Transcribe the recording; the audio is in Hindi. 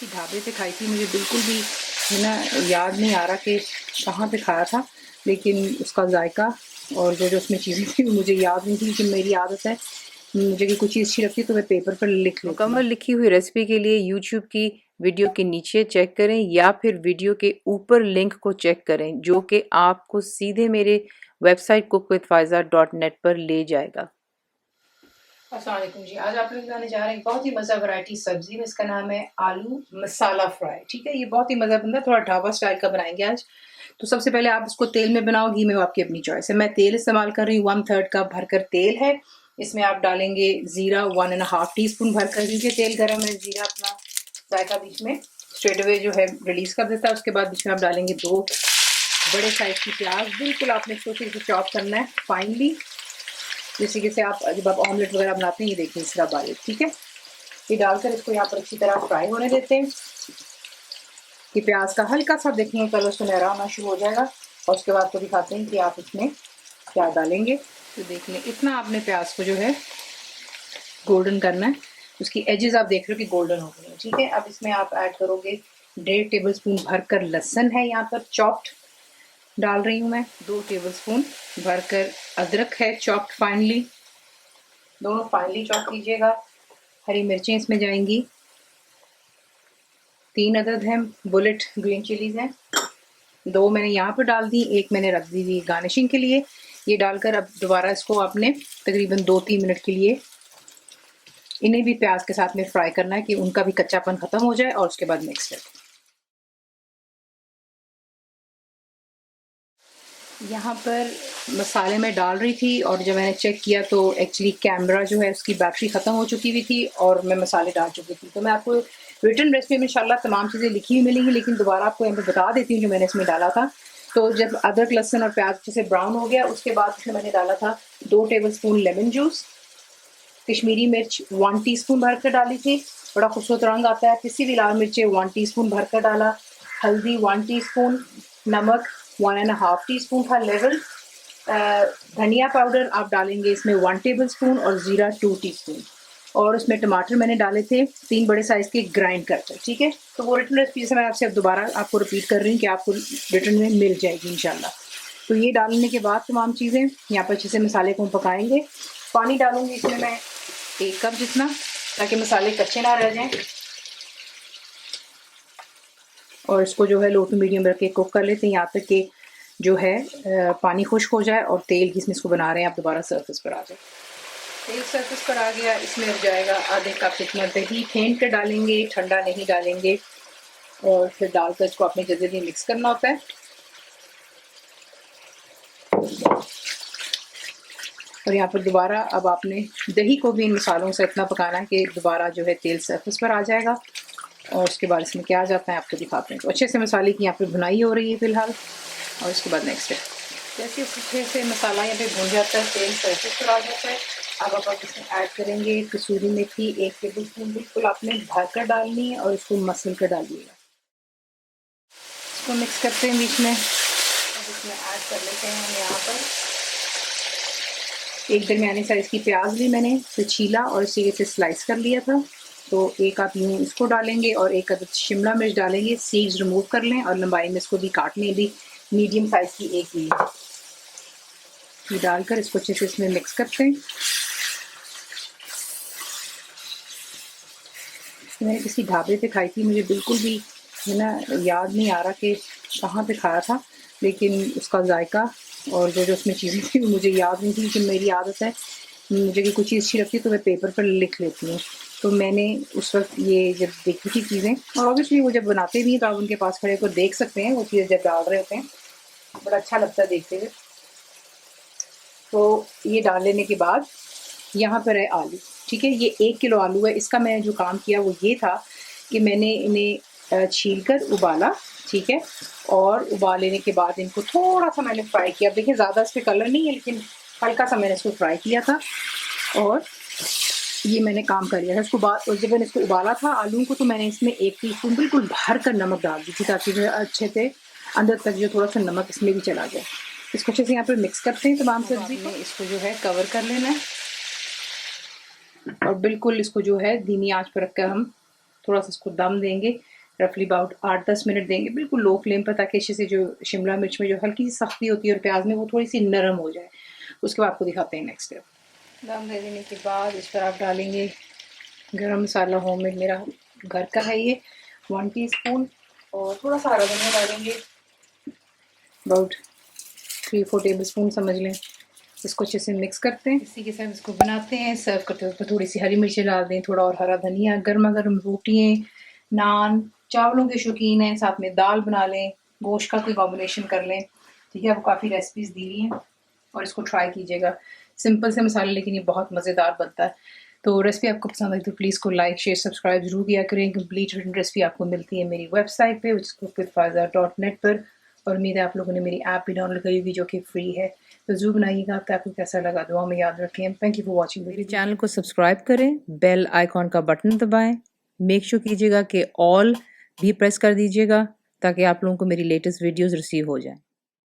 किसी ढाबे पे खाई थी, मुझे बिल्कुल भी है ना याद नहीं आ रहा कि कहाँ पे खाया था, लेकिन उसका जायका और जो जो उसमें चीज़ें थी वो मुझे याद नहीं थी। लेकिन मेरी आदत है, मुझे कि कोई चीज़ अच्छी लगती है तो मैं पेपर पर लिख लेती हूँ। मुकम्मल लिखी हुई रेसिपी के लिए यूट्यूब की वीडियो के नीचे चेक करें या फिर वीडियो के ऊपर लिंक को चेक करें, जो कि आपको सीधे मेरे वेबसाइट cookWithFaiza.net पर ले जाएगा। अस्सलाम वालेकुम जी, आज आप लोग बनाने जा रहे हैं बहुत ही मज़ा वैरायटी सब्जी में। इसका नाम है आलू मसाला फ्राई। ठीक है, ये बहुत ही मज़ा बनता है, थोड़ा ढाबा स्टाइल का बनाएंगे आज। तो सबसे पहले आप इसको तेल में बनाओ, घी में, वो आपकी अपनी चॉइस है। मैं तेल इस्तेमाल कर रही हूँ, 1/3 कप भरकर तेल है। इसमें आप डालेंगे जीरा 1.5 टीस्पून भरकर, क्योंकि तेल गर्म है, जीरा अपना जायका बीच में स्ट्रेट अवे जो है रिलीज कर देता है। उसके बाद बीच में आप डालेंगे 2 बड़े साइज की प्याज। बिल्कुल आपने इसको चॉप करना है फाइनली, जैसे कि आप जब आप ऑमलेट वगैरह बनाते हैं, ये देखिए इस तरह बारीक। ठीक है, ये डालकर इसको यहाँ पर अच्छी तरह फ्राई होने देते हैं कि प्याज का हल्का सा देखने कलर सुनहरा होना शुरू हो जाएगा। और उसके बाद को दिखाते हैं कि आप इसमें क्या डालेंगे। तो देख लें, इतना आपने प्याज को जो है गोल्डन करना है, उसकी एजेस आप देख रहे हो कि गोल्डन हो गई है। ठीक है, अब इसमें आप ऐड करोगे 1.5 टेबलस्पून भरकर लहसुन है यहाँ पर चॉप्ड डाल रही हूँ मैं। 2 टेबलस्पून भरकर अदरक है चॉप्ड फाइनली, दोनों फाइनली चॉप कीजिएगा। हरी मिर्चें इसमें जाएंगी, 3 अदद हैं बुलेट ग्रीन चिलीज हैं, 2 मैंने यहाँ पर डाल दी, 1 मैंने रख दी थी गार्निशिंग के लिए। ये डालकर अब दोबारा इसको आपने तकरीबन 2-3 मिनट के लिए इन्हें भी प्याज के साथ में फ्राई करना है कि उनका भी कच्चापन खत्म हो जाए। और उसके बाद मिक्स कर यहाँ पर मसाले मैं डाल रही थी, और जब मैंने चेक किया तो एक्चुअली कैमरा जो है उसकी बैटरी ख़त्म हो चुकी हुई थी और मैं मसाले डाल चुकी थी। तो मैं आपको रिटर्न रेसिपी में इंशाल्लाह तमाम चीज़ें लिखी हुई मिलेंगी, लेकिन दोबारा आपको यहाँ पे बता देती हूँ जो मैंने इसमें डाला था। तो जब अदरक लहसुन और प्याज जैसे ब्राउन हो गया, उसके बाद इसमें मैंने डाला था 2 टेबलस्पून लेमन जूस, कश्मीरी मिर्च 1 टीस्पून भरकर डाली थी, बड़ा खूबसूरत रंग आता है। किसी भी लाल मिर्चें 1 टीस्पून भरकर डाला, हल्दी 1 टीस्पून, नमक 1.5 टीस्पून था लेवल, धनिया पाउडर आप डालेंगे इसमें 1 टेबलस्पून और ज़ीरा 2 टीस्पून। और उसमें टमाटर मैंने डाले थे 3 बड़े साइज़ के ग्राइंड करके। ठीक है, तो वो रिटर्न रेसिपी से मैं आपसे अब दोबारा आपको रिपीट कर रही हूँ कि आपको रिटर्न में मिल जाएगी इंशाल्लाह। तो ये डालने के बाद तमाम चीज़ें यहाँ पर अच्छे से मसाले को पकाएंगे। पानी डालूंगी इसमें मैं 1 कप जितना, ताकि मसाले कच्चे ना रह जाएं। और इसको जो है लो टू मीडियम रख के कुक कर लेते हैं यहाँ तक कि जो है पानी खुश्क हो जाए और तेल जिसमें इसको बना रहे हैं आप दोबारा सरफेस पर आ जाए। तेल सरफेस पर आ गया, इसमें अब जाएगा आधे कप इतना दही, फेंट कर डालेंगे, ठंडा नहीं डालेंगे। और फिर डालकर इसको अपने जल्दी मिक्स करना होता है। और यहाँ पर दोबारा अब आपने दही को भी इन मसालों से इतना पकाना है कि दोबारा जो है तेल सरफेस पर आ जाएगा। और उसके बाद इसमें क्या आ जाता है आपको दिखाते हैं। तो अच्छे से मसाले की यहाँ पे भुनाई हो रही है फ़िलहाल। और उसके बाद नेक्स्ट है, जैसे अच्छे से मसाला यहाँ पे भुन जाता है, तेल सरफेस पर आ जाता है, अब आप इसमें ऐड करेंगे कसूरी मेथी 1 टेबलस्पून, बिल्कुल आपने भरकर डालनी है और इसको मसल कर डालिएगा। इसको मिक्स करते हैं बीच में। अब इसमें ऐड कर लेते हैं हम यहाँ पर 1 दरमियानी साइज़ की प्याज भी मैंने इसे छीला और इसी से स्लाइस कर लिया था। तो एक आप यूँ इसको डालेंगे और 1 अदद शिमला मिर्च डालेंगे, सीड्स रिमूव कर लें और लंबाई में इसको भी काट लें, भी मीडियम साइज़ की एक हुई। ये डालकर इसको अच्छे से इसमें मिक्स करते हैं। मैंने किसी ढाबे पे खाई थी, मुझे बिल्कुल भी है ना याद नहीं आ रहा कि कहाँ पे खाया था, लेकिन उसका जायका और जो जो उसमें चीज़ें थी वो मुझे याद नहीं थी। लेकिन मेरी आदत है, मुझे कि कोई चीज़ अच्छी लगती है तो मैं पेपर पर लिख लेती हूँ। तो मैंने उस वक्त ये जब देखी थी चीज़ें, और ऑब्वियसली वो जब बनाते भी हैं तो आप उनके पास खड़े होकर देख सकते हैं वो चीज़ें जब डाल रहे होते हैं, बड़ा अच्छा लगता है देखते हुए। तो ये डाल लेने के बाद यहाँ पर है आलू। ठीक है, ये 1 किलो आलू है। इसका मैंने जो काम किया वो ये था कि मैंने इन्हें छील कर उबाला। ठीक है, और उबाल लेने के बाद इनको थोड़ा सा मैंने फ्राई किया। देखिए ज़्यादा इस पर कलर नहीं है, लेकिन हल्का सा मैंने इसको फ्राई किया था और ये मैंने काम कर लिया था। उसको बाद और जब मैंने इसको उबाला था आलू को, तो मैंने इसमें 1 टीस्पून बिल्कुल भर कर नमक डाल दी थी, ताकि जो अच्छे से अंदर तक जो थोड़ा सा नमक इसमें भी चला जाए। इसको अच्छे से यहाँ पर मिक्स करते हैं तमाम सब्जी को। इसको जो है कवर कर लेना है और बिल्कुल इसको जो है धीमी आंच पर रखकर हम थोड़ा सा इसको दम देंगे, रफली अबाउट 8-10 मिनट देंगे बिल्कुल लो फ्लेम पर, ताकि अच्छे से जो शिमला मिर्च में जो हल्की सी सख्ती होती है और प्याज में वो थोड़ी सी नरम हो जाए। उसके बाद आपको दिखाते हैं नेक्स्ट स्टेप। दम दे देने के बाद इस पर आप डालेंगे गरम मसाला, होममेड मेरा घर का है ये, 1 टीस्पून, और थोड़ा सा हरा धनिया डालेंगे, अबाउट 3-4 टेबल स्पून समझ लें। इसको अच्छे से मिक्स करते हैं, इसी के साथ इसको बनाते हैं। सर्व करते हुए थोड़ी सी हरी मिर्ची डाल दें, थोड़ा और हरा धनिया। गर्मा गर्म रोटियाँ, नान, चावलों के शौकीन हैं, साथ में दाल बना लें, गोश्त का कोई कॉम्बिनेशन कर लें, ठीक है। आपको काफ़ी रेसिपीज़ दी हुई हैं और इसको ट्राई कीजिएगा। सिंपल से मसाले, लेकिन ये बहुत मज़ेदार बनता है। तो रेसिपी आपको पसंद आई तो प्लीज़ को लाइक शेयर सब्सक्राइब जरूर किया करें। कंप्लीट रिटन रेसिपी आपको मिलती है मेरी वेबसाइट पे cookWithFaiza.net पर, और उम्मीद है आप लोगों ने मेरी ऐप भी डाउनलोड करी होगी जो कि फ्री है। तो ज़रूर बनाइएगा। आपको कैसा लगा दुआ में याद रखें। Thank you for watching. मेरे चैनल को सब्सक्राइब करें, बेल आइकॉन का बटन दबाएं, मेक श्योर कीजिएगा कि ऑल भी प्रेस कर दीजिएगा ताकि आप लोगों को मेरी लेटेस्ट वीडियोज़ रिसीव हो जाएं।